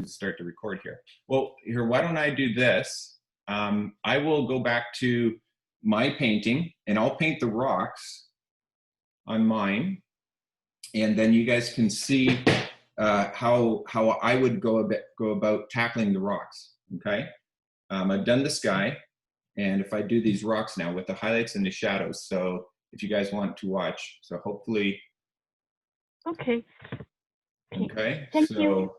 to start to record here. Well, here, why don't I do this? I will go back to my painting and I'll paint the rocks on mine. And then you guys can see how I would go about tackling the rocks, okay? I've done the sky, and if I do these rocks now with the highlights and the shadows, so if you guys want to watch, so hopefully. Okay. Okay, Thank so, you.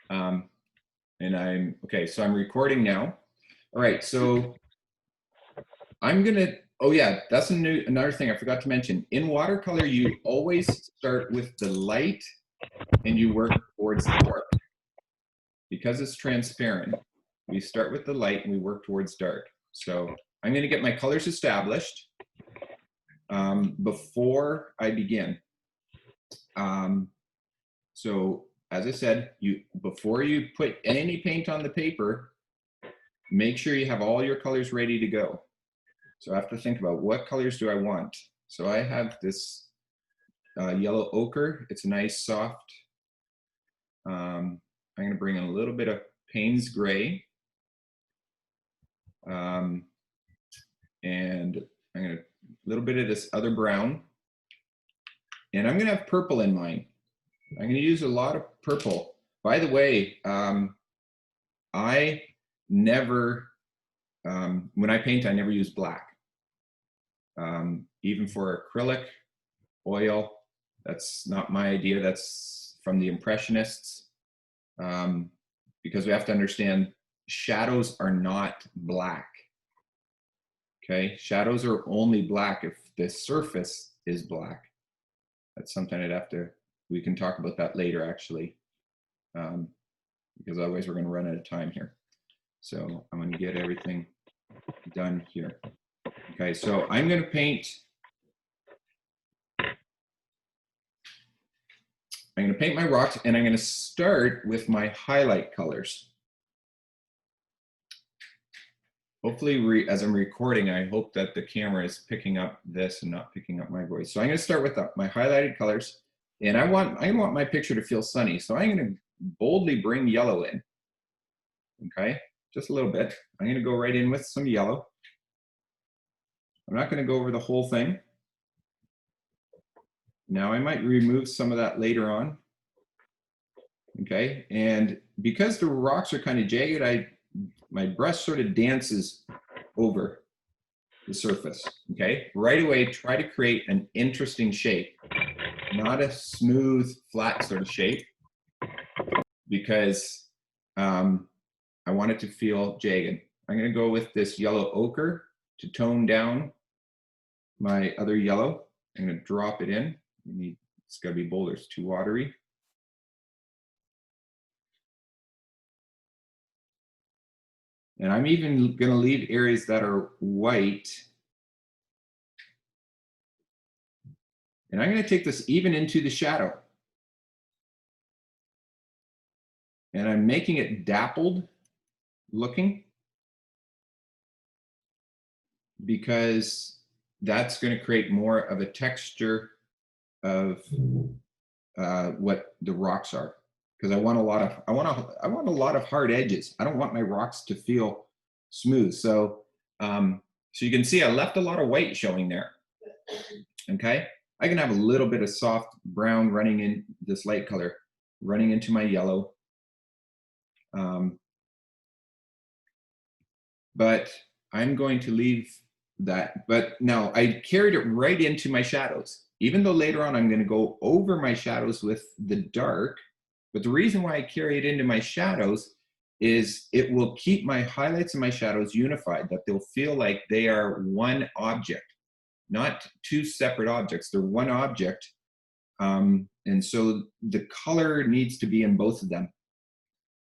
and so I'm recording now. All right, so I'm gonna, oh yeah, that's another thing I forgot to mention. In watercolor, you always start with the light and you work towards the dark. Because it's transparent, we start with the light and we work towards dark. So I'm gonna get my colors established before I begin. So as I said, before you put any paint on the paper, make sure you have all your colors ready to go. So I have to think about what colors do I want. So I have this yellow ochre. It's a nice soft. I'm going to bring in a little bit of Payne's gray. And I'm going to a little bit of this other brown. And I'm going to have purple in mine. I'm going to use a lot of purple. By the way, I never, when I paint, I never use black. Even for acrylic, oil, that's not my idea. That's from the Impressionists. Because we have to understand shadows are not black. Okay, shadows are only black if the surface is black. That's something we can talk about that later actually, because otherwise we're going to run out of time here. So I'm going to get everything done here. Okay, so I'm going to paint. I'm going to paint my rocks, and I'm going to start with my highlight colors. Hopefully, as I'm recording, I hope that the camera is picking up this and not picking up my voice. So I'm going to start with my highlighted colors, and I want my picture to feel sunny. So I'm going to boldly bring yellow in. Okay, just a little bit. I'm going to go right in with some yellow. I'm not going to go over the whole thing. Now I might remove some of that later on. Okay, and because the rocks are kind of jagged, my brush sort of dances over the surface. Okay, right away, try to create an interesting shape, not a smooth, flat sort of shape, because I want it to feel jagged. I'm going to go with this yellow ochre to tone down my other yellow. I'm going to drop it in. It's got to be bolder, it's too watery. And I'm even going to leave areas that are white. And I'm going to take this even into the shadow. And I'm making it dappled looking, because that's going to create more of a texture of what the rocks are. Because I want a lot of hard edges. I don't want my rocks to feel smooth. So so you can see I left a lot of white showing there. Okay, I can have a little bit of soft brown running in this light color, running into my yellow. But I'm going to leave that. But now I carried it right into my shadows. Even though later on I'm going to go over my shadows with the dark. But the reason why I carry it into my shadows is it will keep my highlights and my shadows unified, that they'll feel like they are one object, not two separate objects. They're one object. And so the color needs to be in both of them.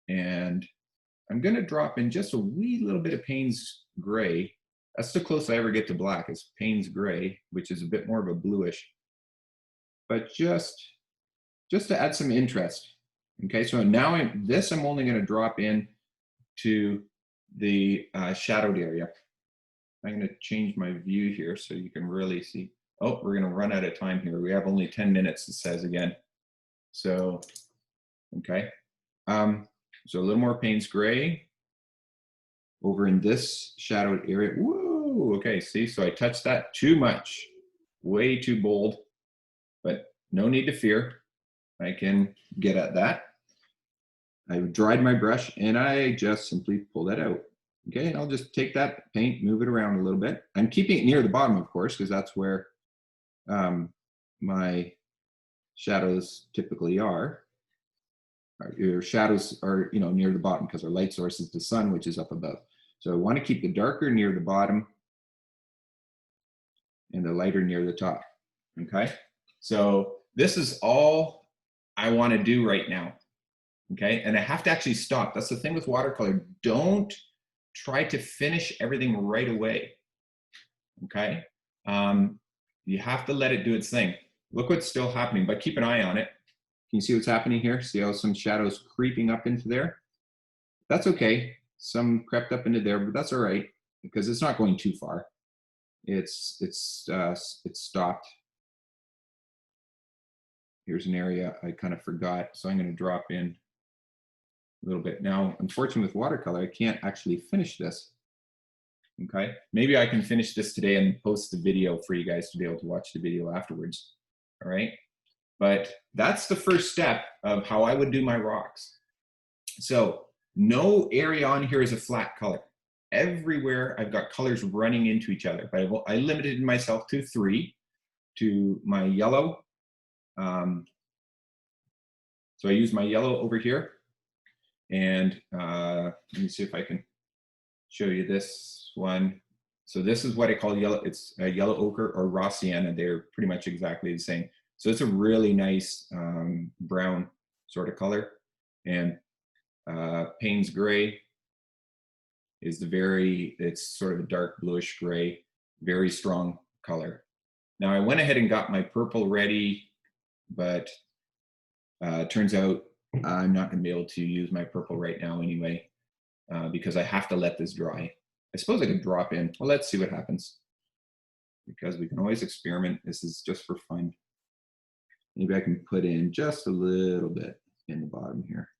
And I'm going to drop in just a wee little bit of Payne's gray. That's the closest I ever get to black, is Payne's gray, which is a bit more of a bluish. But just to add some interest. Okay, so now I'm only going to drop in to the shadowed area. I'm going to change my view here so you can really see. Oh, we're going to run out of time here. We have only 10 minutes, it says again. So, okay. So a little more Payne's gray over in this shadowed area. Whoa, okay, see, so I touched that too much, way too bold, but no need to fear. I can get at that. I've dried my brush and I just simply pull that out. Okay, and I'll just take that paint, move it around a little bit. I'm keeping it near the bottom, of course, because that's where my shadows typically are. Your shadows are, near the bottom because our light source is the sun, which is up above. So I want to keep the darker near the bottom and the lighter near the top. Okay, so this is all I want to do right now. Okay, and I have to actually stop. That's the thing with watercolor. Don't try to finish everything right away. Okay, you have to let it do its thing. Look what's still happening, but keep an eye on it. Can you see what's happening here? See how some shadows creeping up into there? That's okay. Some crept up into there, but that's all right because it's not going too far. It's stopped. Here's an area I kind of forgot, so I'm going to drop in a little bit. Now, unfortunately with watercolor, I can't actually finish this. Okay, maybe I can finish this today and post the video for you guys to be able to watch the video afterwards. All right, but that's the first step of how I would do my rocks. So no area on here is a flat color. Everywhere I've got colors running into each other, but I limited myself to 3, to my yellow. So I use my yellow over here, and let me see if I can show you this one. So this is what I call yellow. It's a yellow ochre or raw sienna. They're pretty much exactly the same. So it's a really nice brown sort of color. And Payne's gray is it's sort of a dark bluish gray, very strong color. Now I went ahead and got my purple ready, but turns out I'm not going to be able to use my purple right now anyway, because I have to let this dry. I suppose I could drop in. Well, let's see what happens, because we can always experiment. This is just for fun. Maybe I can put in just a little bit in the bottom here.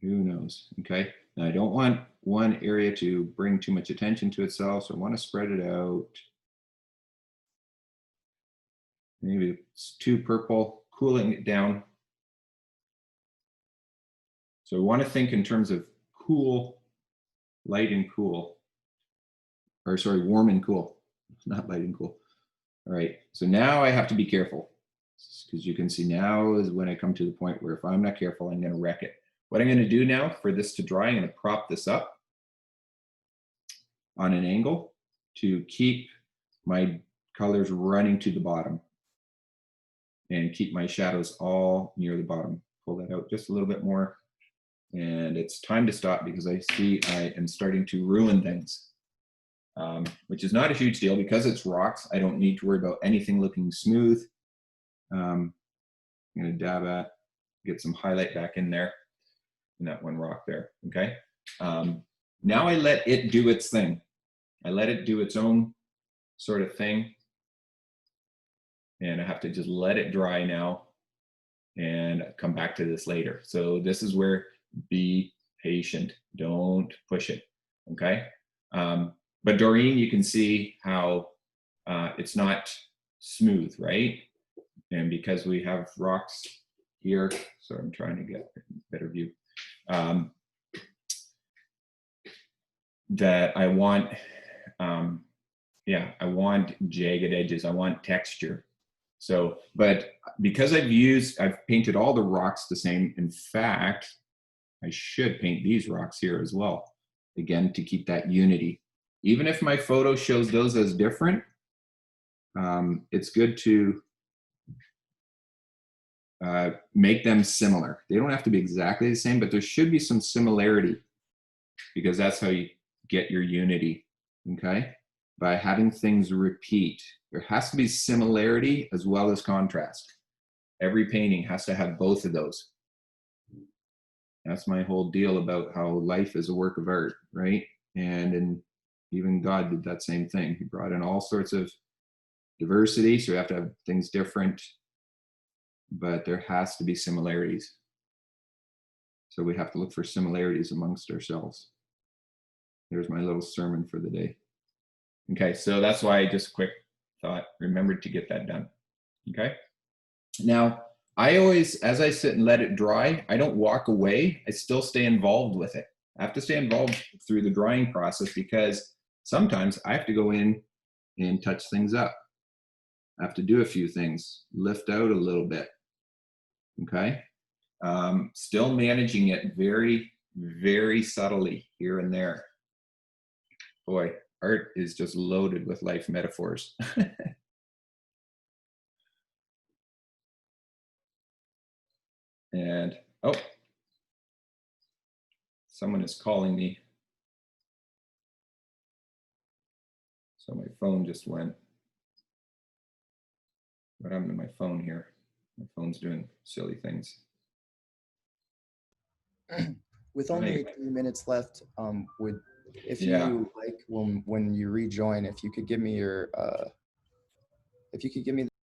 Who knows? Okay. Now I don't want one area to bring too much attention to itself, so I want to spread it out. Maybe it's too purple, cooling it down. So I want to think in terms of cool, light and cool. Or sorry, warm and cool, not light and cool. All right, so now I have to be careful, because you can see now is when I come to the point where if I'm not careful, I'm going to wreck it. What I'm going to do now for this to dry, I'm going to prop this up on an angle to keep my colors running to the bottom and keep my shadows all near the bottom. Pull that out just a little bit more. And it's time to stop because I see I am starting to ruin things, which is not a huge deal because it's rocks. I don't need to worry about anything looking smooth. I'm going to dab at, get some highlight back in there, in that one rock there, okay? Now I let it do its thing. I let it do its own sort of thing. And I have to just let it dry now and come back to this later. So this is where be patient. Don't push it, okay? But Doreen, you can see how it's not smooth, right? And because we have rocks here, so I'm trying to get a better view, that I want, I want jagged edges, I want texture. So, but because I've painted all the rocks the same. In fact, I should paint these rocks here as well, again, to keep that unity. Even if my photo shows those as different, it's good to make them similar. They don't have to be exactly the same, but there should be some similarity, because that's how you get your unity, okay? By having things repeat. There has to be similarity as well as contrast. Every painting has to have both of those. That's my whole deal about how life is a work of art, right? And even God did that same thing. He brought in all sorts of diversity, so we have to have things different, but there has to be similarities. So we have to look for similarities amongst ourselves. There's my little sermon for the day. Okay, so that's why just a quick thought, remembered to get that done. Okay. Now, I always, as I sit and let it dry, I don't walk away. I still stay involved with it. I have to stay involved through the drying process because sometimes I have to go in and touch things up. I have to do a few things, lift out a little bit. Okay. Still managing it very, very subtly here and there. Boy, art is just loaded with life metaphors. And, oh, someone is calling me. So my phone just went. What happened to my phone here? My phone's doing silly things. With only 3 minutes left, if Yeah. you like, when you rejoin, if you could give me your, if you could give me